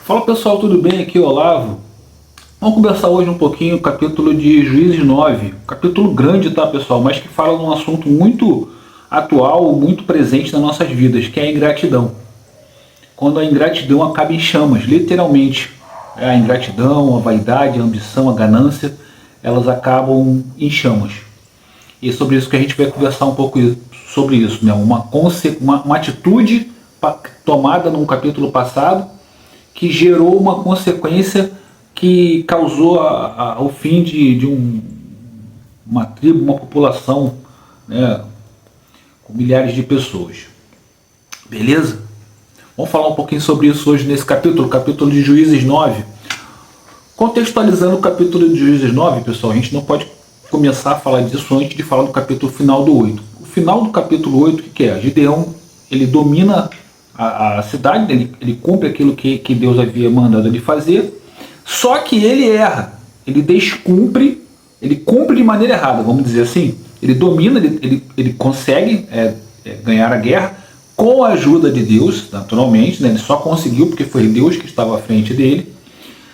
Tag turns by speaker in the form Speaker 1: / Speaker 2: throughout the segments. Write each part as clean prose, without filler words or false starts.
Speaker 1: Fala pessoal, tudo bem? Aqui é o Olavo. Vamos conversar hoje um pouquinho o capítulo de Juízes 9. Capítulo grande, tá pessoal? Mas que fala de um assunto muito atual, muito presente nas nossas vidas, que é a ingratidão. Quando a ingratidão acaba em chamas, literalmente. A ingratidão, a vaidade, a ambição, a ganância, elas acabam em chamas. E é sobre isso que a gente vai conversar um pouco sobre isso, né? Uma atitude tomada num capítulo passado que gerou uma consequência que causou o fim de uma tribo, uma população, né, com milhares de pessoas. Beleza? Vamos falar um pouquinho sobre isso hoje nesse capítulo de Juízes 9. Contextualizando o capítulo de Juízes 9, pessoal, a gente não pode começar a falar disso antes de falar do capítulo final do 8. O final do capítulo 8, o que é? Gideão, ele domina a cidade, ele cumpre aquilo que Deus havia mandado ele fazer, só que ele erra, ele descumpre, ele cumpre de maneira errada, vamos dizer assim. Ele domina, ele consegue ganhar a guerra com a ajuda de Deus, naturalmente, né? Ele só conseguiu porque foi Deus que estava à frente dele.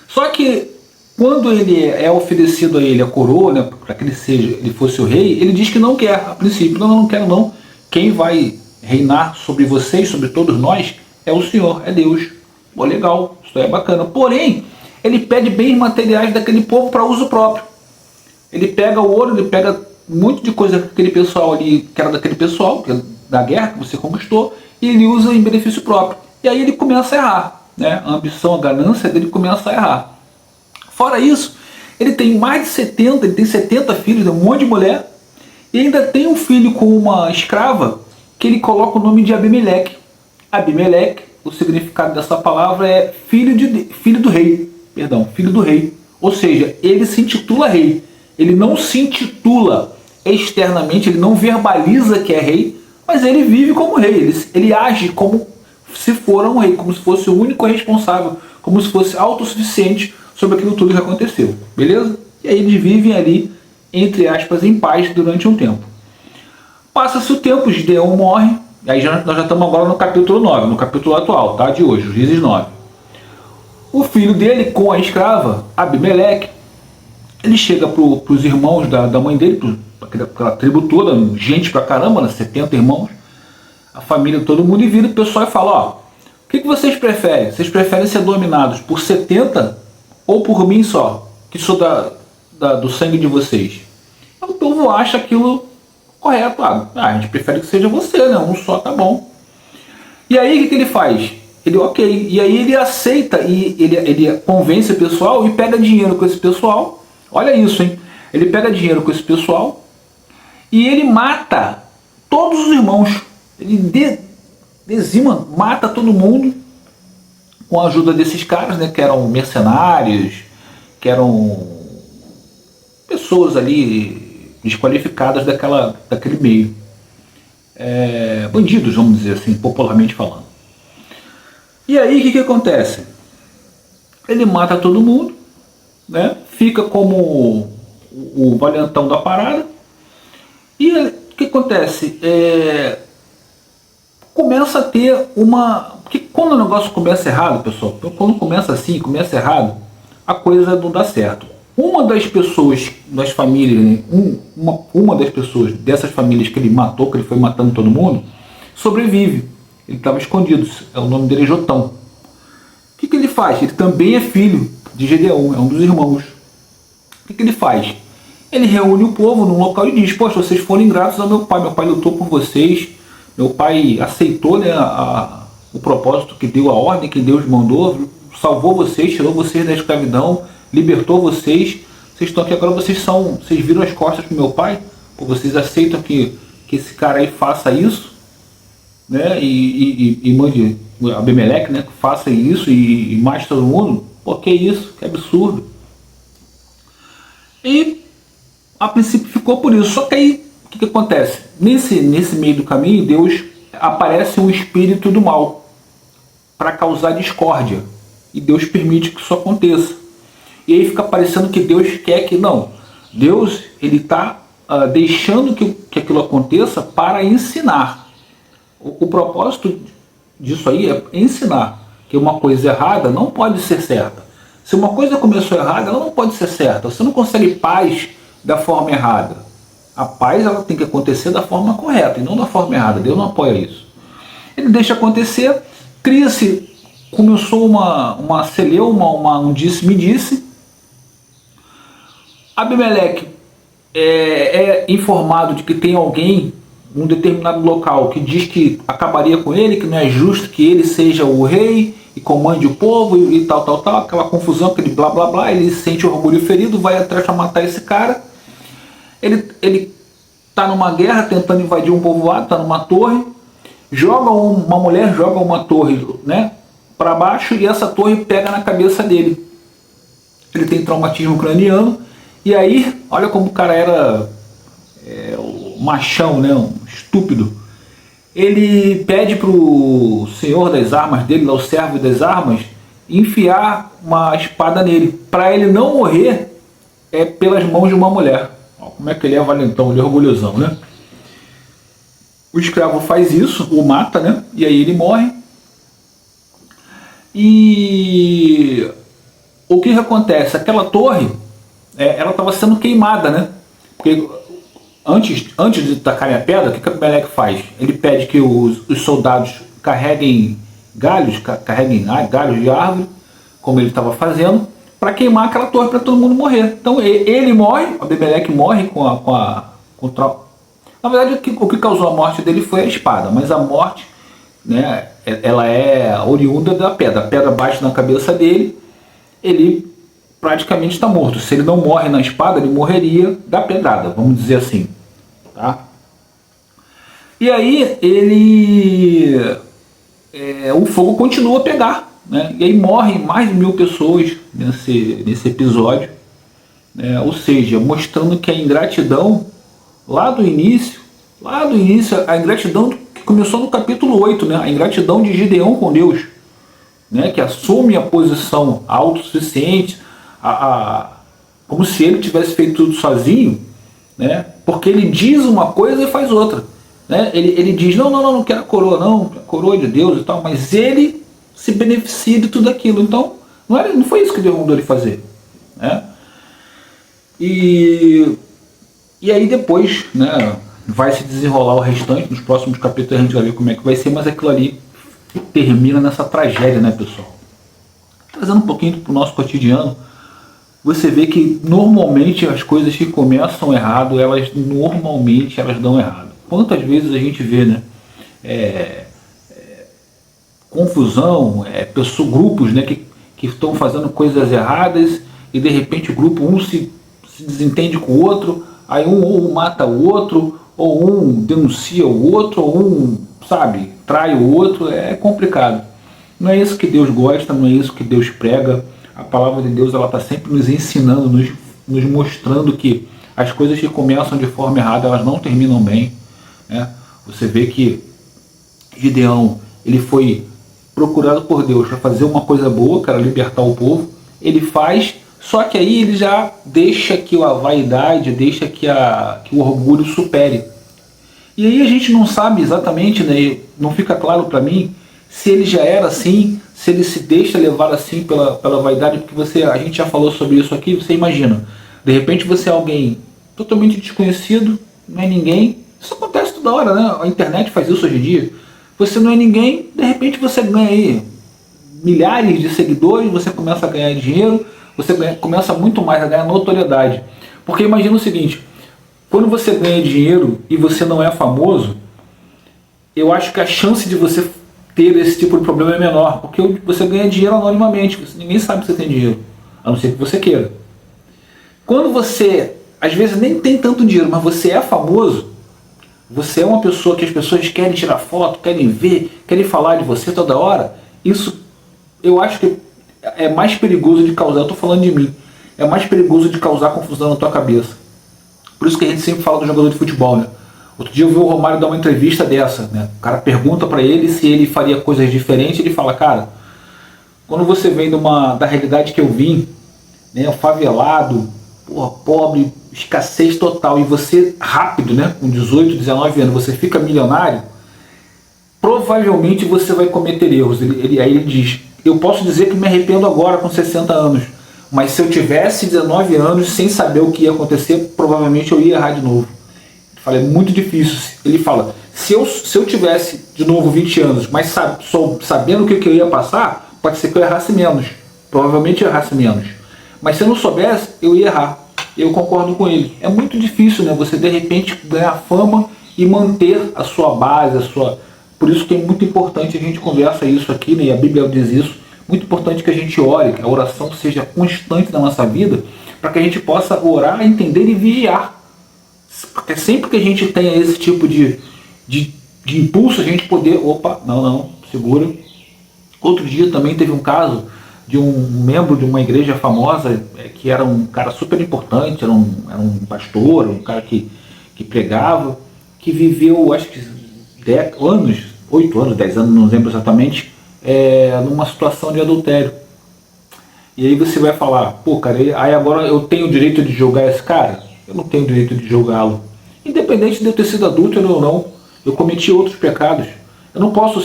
Speaker 1: Só que quando ele é oferecido a ele a coroa, né, para que ele fosse o rei, ele diz que não quer, a princípio. Não quero não. Quem vai reinar sobre vocês, sobre todos nós, é o Senhor, é Deus. Pô, legal, isso é bacana. Porém, ele pede bens materiais daquele povo para uso próprio. Ele pega o ouro, ele pega um monte de coisa daquele pessoal ali, que era daquele pessoal, que é da guerra que você conquistou, e ele usa em benefício próprio. E aí ele começa a errar, né? A ambição, a ganância dele começa a errar. Fora isso, ele tem mais de 70, ele tem 70 filhos, um monte de mulher, e ainda tem um filho com uma escrava que ele coloca o nome de Abimeleque. Abimeleque, o significado dessa palavra é filho do rei. Ou seja, ele se intitula rei. Ele não se intitula externamente, ele não verbaliza que é rei, mas ele vive como rei. Ele age como se for um rei, como se fosse o único responsável, como se fosse autossuficiente sobre aquilo tudo que aconteceu. Beleza? E aí eles vivem ali, entre aspas, em paz durante um tempo. Passa-se o tempo, Gideão morre, aí nós já estamos agora no capítulo 9, no capítulo atual, tá, de hoje, Juízes 9. O filho dele com a escrava, Abimeleque, ele chega para os irmãos da mãe dele, aquela tribo toda, gente pra caramba, né, 70 irmãos, a família, todo mundo, e vira o pessoal e fala, ó, o que vocês preferem? Vocês preferem ser dominados por 70 ou por mim só, que sou do sangue de vocês? O povo acha aquilo correto. A gente prefere que seja você, né? Um só tá bom. E aí o que ele faz? Ele, ok. E aí ele aceita e ele convence o pessoal e pega dinheiro com esse pessoal. Olha isso, hein? Ele pega dinheiro com esse pessoal e ele mata todos os irmãos. Ele dizima, mata todo mundo com a ajuda desses caras, né? Que eram mercenários, que eram pessoas ali desqualificadas daquele meio. Bandidos, vamos dizer assim, popularmente falando. E aí o que acontece? Ele mata todo mundo, né? Fica como o valentão da parada. E o que acontece? Começa a ter uma... Porque quando o negócio começa errado, pessoal, quando começa assim, começa errado, a coisa não dá certo. Uma das pessoas das famílias, uma das pessoas dessas famílias que ele matou, que ele foi matando todo mundo, sobrevive. Ele estava escondido, o nome dele é Jotão. O que ele faz? Ele também é filho de Gedeão, é um dos irmãos. O que ele faz? Ele reúne o povo num local e diz, poxa, vocês foram ingratos ao meu pai lutou por vocês, meu pai aceitou, né, o propósito que deu, a ordem que Deus mandou, salvou vocês, tirou vocês da escravidão, libertou vocês estão aqui agora, vocês viram as costas pro meu pai, vocês aceitam que esse cara aí faça isso, né, e mande Abimeleque, né, que faça isso e mate todo mundo. Pô, que isso, que absurdo. E a princípio ficou por isso, só que aí o que acontece? Nesse meio do caminho, Deus aparece um espírito do mal para causar discórdia, e Deus permite que isso aconteça. E aí fica parecendo que Deus quer que não. Deus, ele está deixando que aquilo aconteça para ensinar. O propósito disso aí é ensinar. que uma coisa errada não pode ser certa. Se uma coisa começou errada, ela não pode ser certa. Você não consegue paz da forma errada. A paz ela tem que acontecer da forma correta e não da forma errada. Deus não apoia isso. Ele deixa acontecer, cria-se, começou uma celeuma, um disse-me-disse. Abimeleque é informado de que tem alguém num determinado local que diz que acabaria com ele, que não é justo que ele seja o rei e comande o povo e tal, aquela confusão, aquele blá blá blá. Ele sente orgulho ferido, vai atrás para matar esse cara. Ele tá numa guerra tentando invadir um povoado, tá numa torre, uma mulher joga uma torre, né, para baixo, e essa torre pega na cabeça dele. Ele tem traumatismo craniano, e aí, olha como o cara era o machão, né, um estúpido. Ele pede pro senhor das armas dele, o servo das armas, enfiar uma espada nele, para ele não morrer pelas mãos de uma mulher. Como é que ele é valentão, ele é orgulhosão, né? O escravo faz isso, o mata, né? E aí ele morre. E o que acontece? Aquela torre, ela estava sendo queimada, né? Porque antes de tacarem a pedra, o que Abimeleque faz? Ele pede que os soldados carreguem galhos de árvore, como ele estava fazendo, para queimar aquela torre para todo mundo morrer. Então ele morre, Abimeleque morre com o trauma. Na verdade, o que causou a morte dele foi a espada, mas a morte, né, ela é oriunda da pedra. A pedra bate na cabeça dele, ele praticamente está morto. Se ele não morre na espada, ele morreria da pedrada, vamos dizer assim. Tá? E aí o fogo continua a pegar, né? E aí morrem mais de 1000 pessoas nesse episódio, né? Ou seja, mostrando que a ingratidão lá do início, a ingratidão que começou no capítulo 8, né? A ingratidão de Gideão com Deus, né? Que assume a posição autossuficiente, como se ele tivesse feito tudo sozinho, né? Porque ele diz uma coisa e faz outra, né? Ele diz, não quero a coroa, não, a coroa de Deus e tal, mas ele se beneficia de tudo aquilo. Então não foi isso que Deus mandou ele fazer, né? E aí depois, né, vai se desenrolar o restante. Nos próximos capítulos a gente vai ver como é que vai ser, mas aquilo ali termina nessa tragédia, né, pessoal? Trazendo um pouquinho para o nosso cotidiano, você vê que normalmente as coisas que começam errado, normalmente elas dão errado. Quantas vezes a gente vê, né, confusão, grupos, né, que estão fazendo coisas erradas e de repente o grupo um se desentende com o outro, aí um mata o outro, ou um denuncia o outro, ou um, trai o outro. É complicado. Não é isso que Deus gosta, não é isso que Deus prega. A palavra de Deus está sempre nos ensinando, nos mostrando que as coisas que começam de forma errada, elas não terminam bem, né? Você vê que Gideão, ele foi procurado por Deus para fazer uma coisa boa, que era libertar o povo. Ele faz, só que aí ele já deixa que a vaidade, deixa que o orgulho supere. E aí a gente não sabe exatamente, né, não fica claro para mim se ele já era assim, se ele se deixa levar assim pela vaidade, porque a gente já falou sobre isso aqui. Você imagina, de repente você é alguém totalmente desconhecido, não é ninguém. Isso acontece toda hora, né? A internet faz isso hoje em dia. Você não é ninguém, de repente você ganha aí milhares de seguidores, você começa a ganhar dinheiro, começa muito mais a ganhar notoriedade. Porque imagina o seguinte, quando você ganha dinheiro e você não é famoso, eu acho que a chance de você ter esse tipo de problema é menor, porque você ganha dinheiro anonimamente, ninguém sabe que você tem dinheiro, a não ser que você queira. Quando você, às vezes, nem tem tanto dinheiro, mas você é famoso, você é uma pessoa que as pessoas querem tirar foto, querem ver, querem falar de você toda hora, isso eu acho que é mais perigoso de causar, eu estou falando de mim, é mais perigoso de causar confusão na tua cabeça. Por isso que a gente sempre fala do jogador de futebol, né? Outro dia eu vi o Romário dar uma entrevista dessa, né? O cara pergunta para ele se ele faria coisas diferentes, ele fala, cara, quando você vem da realidade que eu vim, né, favelado, pobre, escassez total, e você rápido, né, com 18, 19 anos, você fica milionário, provavelmente você vai cometer erros. Aí ele diz, Eu posso dizer que me arrependo agora com 60 anos, mas se eu tivesse 19 anos sem saber o que ia acontecer, provavelmente eu ia errar de novo. Eu falei, é muito difícil. Ele fala, se eu tivesse de novo 20 anos, mas sabendo o que eu ia passar, pode ser que eu errasse menos. Provavelmente eu errasse menos. Mas se eu não soubesse, eu ia errar. Eu concordo com ele. É muito difícil, né? Você de repente ganhar fama e manter a sua base, a sua... Por isso que é muito importante, a gente conversa isso aqui, né? E a Bíblia diz isso, muito importante que a gente ore, que a oração seja constante na nossa vida, para que a gente possa orar, entender e vigiar. Porque sempre que a gente tenha esse tipo de impulso, a gente poder, opa, não, segura. Outro dia também teve um caso de um membro de uma igreja famosa, que era um cara super importante, era um pastor, um cara que pregava, que viveu, acho que 8 anos, 10 anos, não lembro exatamente, numa situação de adultério. E aí você vai falar, pô, cara, aí agora eu tenho o direito de julgar esse cara? Eu não tenho o direito de julgá-lo. Independente de eu ter sido adúltero ou não, eu cometi outros pecados. Eu não posso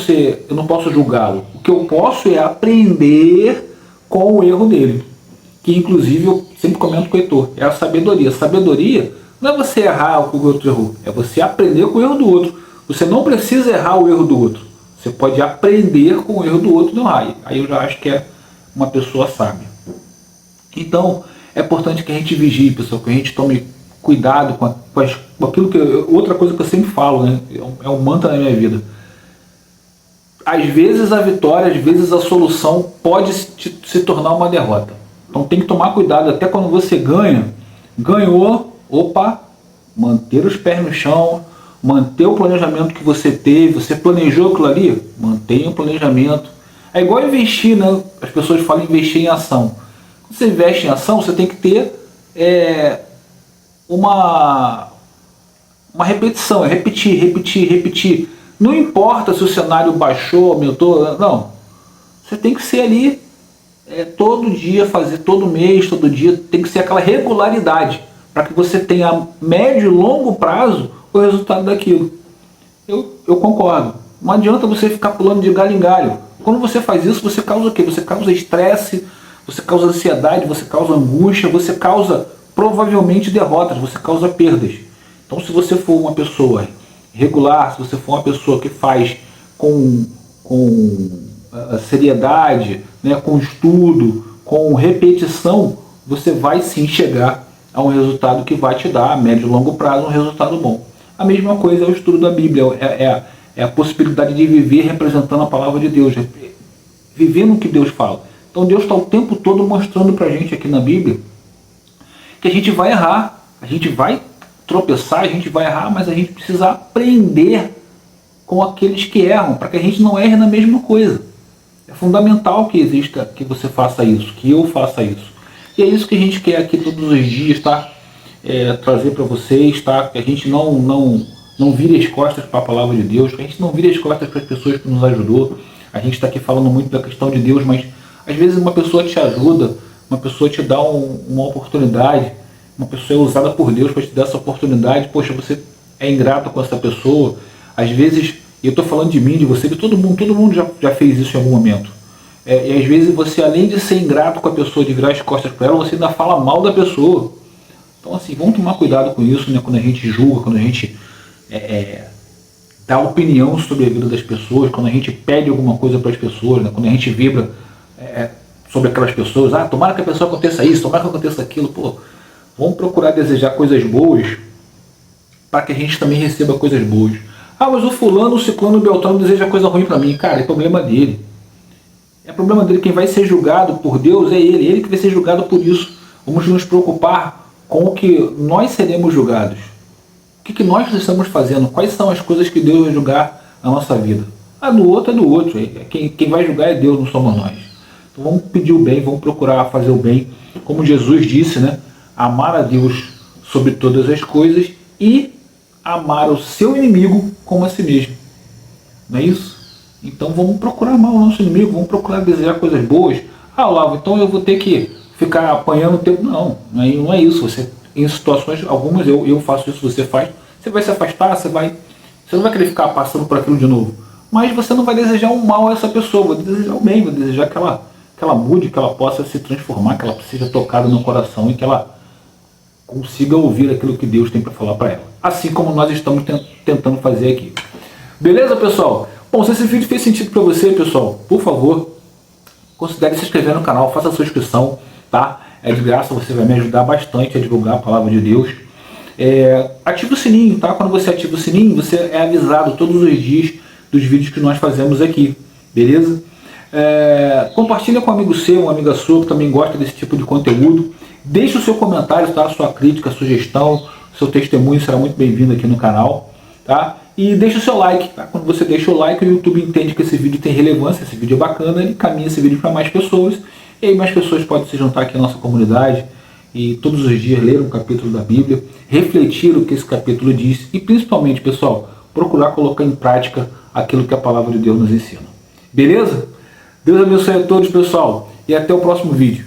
Speaker 1: julgá-lo. O que eu posso é aprender com o erro dele. Que inclusive eu sempre comento com o Heitor, é a sabedoria. Sabedoria não é você errar o que o outro errou, é você aprender com o erro do outro. Você não precisa errar o erro do outro. Você pode aprender com o erro do outro e não errar. Aí eu já acho que é uma pessoa sábia. Então, é importante que a gente vigie, pessoal, que a gente tome cuidado com aquilo que... Outra coisa que eu sempre falo, né? É um mantra na minha vida. Às vezes a vitória, às vezes a solução pode se tornar uma derrota. Então tem que tomar cuidado, até quando você ganhou, opa, manter os pés no chão, manter o planejamento que você teve, você planejou aquilo ali, mantenha o planejamento. É igual investir, né? As pessoas falam investir em ação. Quando você investe em ação, você tem que ter uma repetição, repetir. Não importa se o cenário baixou, aumentou, não. Você tem que ser ali todo dia, fazer todo mês, todo dia, tem que ser aquela regularidade, para que você tenha a médio e longo prazo o resultado daquilo. Eu concordo. Não adianta você ficar pulando de galho em galho. Quando você faz isso, você causa o quê? Você causa estresse, você causa ansiedade, você causa angústia, você causa provavelmente derrotas, você causa perdas. Então se você for uma pessoa regular, se você for uma pessoa que faz com seriedade, né, com estudo, com repetição, você vai sim chegar a um resultado que vai te dar, a médio e longo prazo, um resultado bom. A mesma coisa é o estudo da Bíblia, é a possibilidade de viver representando a palavra de Deus, vivendo o que Deus fala. Então Deus está o tempo todo mostrando para a gente aqui na Bíblia que a gente vai errar, a gente vai tropeçar, a gente vai errar, mas a gente precisa aprender com aqueles que erram, para que a gente não erre na mesma coisa. É fundamental que exista, que você faça isso, que eu faça isso. E é isso que a gente quer aqui todos os dias, tá? Trazer para vocês, tá? Que a gente não vire as costas para a palavra de Deus, que a gente não vire as costas para as pessoas que nos ajudou. A gente está aqui falando muito da questão de Deus, mas às vezes uma pessoa te ajuda, uma pessoa te dá uma oportunidade, uma pessoa é usada por Deus para te dar essa oportunidade, poxa, você é ingrato com essa pessoa. Às vezes, e eu estou falando de mim, de você, de todo mundo já fez isso em algum momento. E às vezes você, além de ser ingrato com a pessoa, de virar as costas para ela, você ainda fala mal da pessoa. Então assim, vamos tomar cuidado com isso, né? Quando a gente julga, quando a gente dá opinião sobre a vida das pessoas, quando a gente pede alguma coisa para as pessoas, né? Quando a gente vibra sobre aquelas pessoas, tomara que a pessoa aconteça isso, tomara que aconteça aquilo, pô. Vamos procurar desejar coisas boas para que a gente também receba coisas boas. Mas o fulano, o ciclano, o beltrano deseja coisa ruim para mim. Cara, é problema dele. É problema dele. Quem vai ser julgado por Deus é ele. Ele que vai ser julgado por isso. Vamos nos preocupar com o que nós seremos julgados. O que nós estamos fazendo? Quais são as coisas que Deus vai julgar na nossa vida? Do outro é do outro. Quem vai julgar é Deus, não somos nós. Então vamos pedir o bem, vamos procurar fazer o bem. Como Jesus disse, né? Amar a Deus sobre todas as coisas e amar o seu inimigo como a si mesmo. Não é isso? Então vamos procurar amar o nosso inimigo, vamos procurar desejar coisas boas. Olavo, então eu vou ter que ficar apanhando o tempo. Não é isso. Você, em situações, algumas eu faço isso, você faz. Você vai se afastar, você não vai querer ficar passando por aquilo de novo. mas você não vai desejar um mal a essa pessoa, vai desejar o bem, vai desejar que ela mude, que ela possa se transformar, que ela seja tocada no coração e que ela consiga ouvir aquilo que Deus tem para falar para ela. Assim como nós estamos tentando fazer aqui. Beleza, pessoal? Bom, se esse vídeo fez sentido para você, pessoal, por favor, considere se inscrever no canal, faça a sua inscrição, tá? É de graça, você vai me ajudar bastante a divulgar a palavra de Deus. Ative o sininho, tá? Quando você ativa o sininho, você é avisado todos os dias dos vídeos que nós fazemos aqui, beleza? Compartilha com um amigo seu, uma amiga sua que também gosta desse tipo de conteúdo. Deixe o seu comentário, tá? Sua crítica, sugestão, seu testemunho será muito bem-vindo aqui no canal, tá? E deixe o seu like, tá? Quando você deixa o like, o YouTube entende que esse vídeo tem relevância, esse vídeo é bacana, ele encaminha esse vídeo para mais pessoas, e aí mais pessoas podem se juntar aqui na nossa comunidade e todos os dias ler um capítulo da Bíblia, refletir o que esse capítulo diz e principalmente, pessoal, procurar colocar em prática aquilo que a palavra de Deus nos ensina. Beleza? Deus abençoe a todos, pessoal, e até o próximo vídeo.